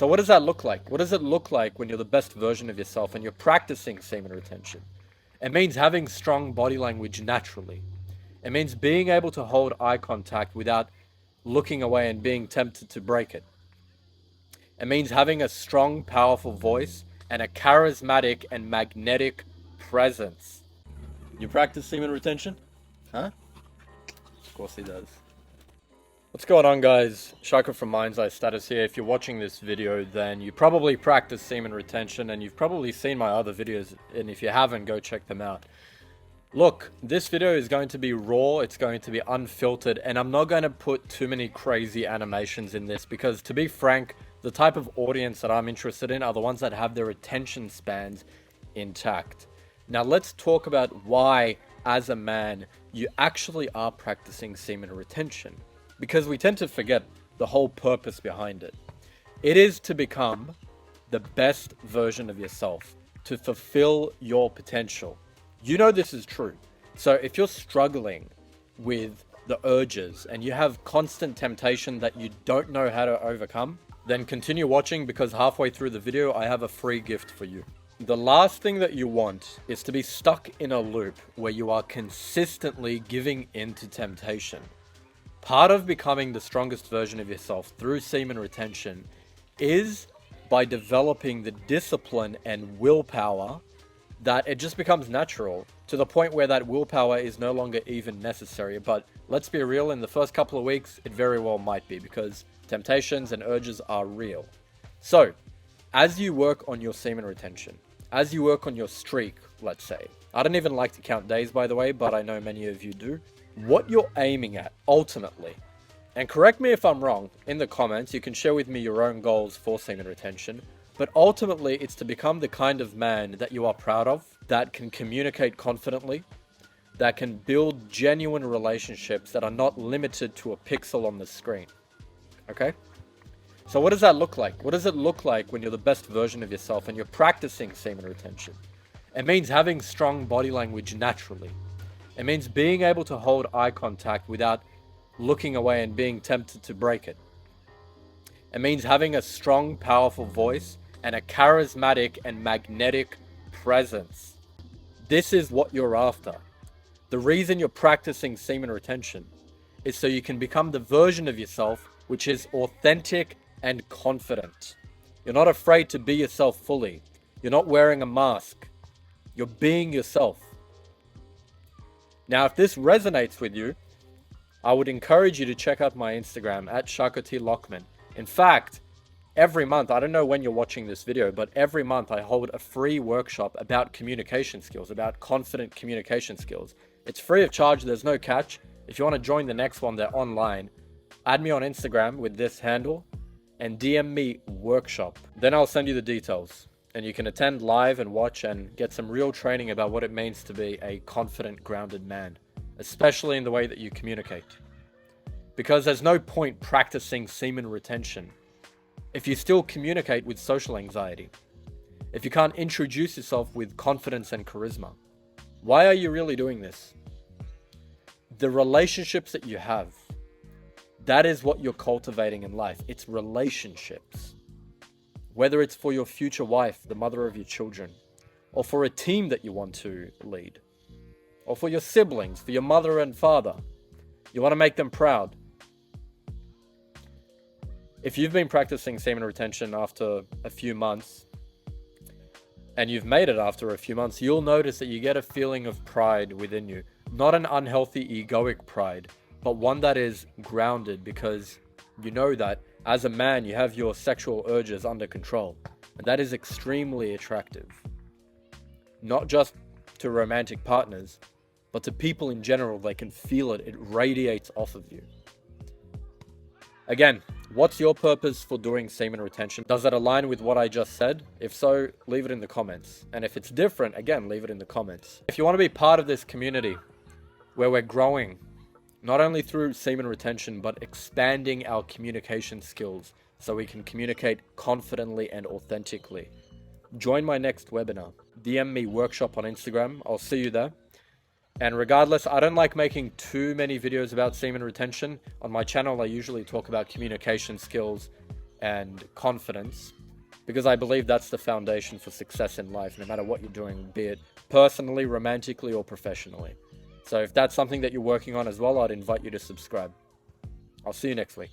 So what does that look like? What does it look like when you're the best version of yourself and you're practicing semen retention? It means having strong body language naturally. It means being able to hold eye contact without looking away and being tempted to break it. It means having a strong, powerful voice and a charismatic and magnetic presence. You practice semen retention? Huh? Of course he does. What's going on, guys? Shako from Mind's Eye Status here. If you're watching this video, then you probably practice semen retention and you've probably seen my other videos, and if you haven't, go check them out. Look, this video is going to be raw, it's going to be unfiltered, and I'm not going to put too many crazy animations in this because, to be frank, the type of audience that I'm interested in are the ones that have their attention spans intact. Now let's talk about why, as a man, you actually are practicing semen retention. Because we tend to forget the whole purpose behind it. It is to become the best version of yourself, to fulfill your potential. You know this is true. So if you're struggling with the urges and you have constant temptation that you don't know how to overcome, then continue watching, because halfway through the video I have a free gift for you. The last thing that you want is to be stuck in a loop where you are consistently giving in to temptation. Part of becoming the strongest version of yourself through semen retention is by developing the discipline and willpower that it just becomes natural, to the point where that willpower is no longer even necessary. But let's be real, in the first couple of weeks, it very well might be, because temptations and urges are real. So, as you work on your semen retention, as you work on your streak, let's say, I don't even like to count days, by the way, but I know many of you do. What you're aiming at, ultimately, and correct me if I'm wrong, in the comments, you can share with me your own goals for semen retention, but ultimately it's to become the kind of man that you are proud of, that can communicate confidently, that can build genuine relationships that are not limited to a pixel on the screen. Okay? So what does that look like? What does it look like when you're the best version of yourself and you're practicing semen retention? It means having strong body language naturally. It means being able to hold eye contact without looking away and being tempted to break it. It means having a strong, powerful voice and a charismatic and magnetic presence. This is what you're after. The reason you're practicing semen retention is so you can become the version of yourself which is authentic and confident. You're not afraid to be yourself fully. You're not wearing a mask. You're being yourself. Now, if this resonates with you, I would encourage you to check out my Instagram at ShakoTLockman. In fact, every month, I don't know when you're watching this video, but every month I hold a free workshop about communication skills, about confident communication skills. It's free of charge, there's no catch. If you want to join the next one, they're online. Add me on Instagram with this handle and DM me workshop. Then I'll send you the details. And you can attend live and watch and get some real training about what it means to be a confident, grounded man, especially in the way that you communicate. Because there's no point practicing semen retention if you still communicate with social anxiety, if you can't introduce yourself with confidence and charisma. Why are you really doing this? The relationships that you have, that is what you're cultivating in life. It's relationships. Whether it's for your future wife, the mother of your children, or for a team that you want to lead, or for your siblings, for your mother and father. You want to make them proud. If you've been practicing semen retention after a few months, and you've made it after a few months, you'll notice that you get a feeling of pride within you. Not an unhealthy, egoic pride, but one that is grounded, because you know that as a man, you have your sexual urges under control. And that is extremely attractive. Not just to romantic partners, but to people in general. They can feel it. It radiates off of you. Again, what's your purpose for doing semen retention? Does that align with what I just said? If so, leave it in the comments. And if it's different, again, leave it in the comments. If you want to be part of this community where we're growing, not only through semen retention, but expanding our communication skills so we can communicate confidently and authentically, join my next webinar. DM me workshop on Instagram. I'll see you there. And regardless, I don't like making too many videos about semen retention. On my channel, I usually talk about communication skills and confidence, because I believe that's the foundation for success in life, no matter what you're doing, be it personally, romantically, or professionally. So if that's something that you're working on as well, I'd invite you to subscribe. I'll see you next week.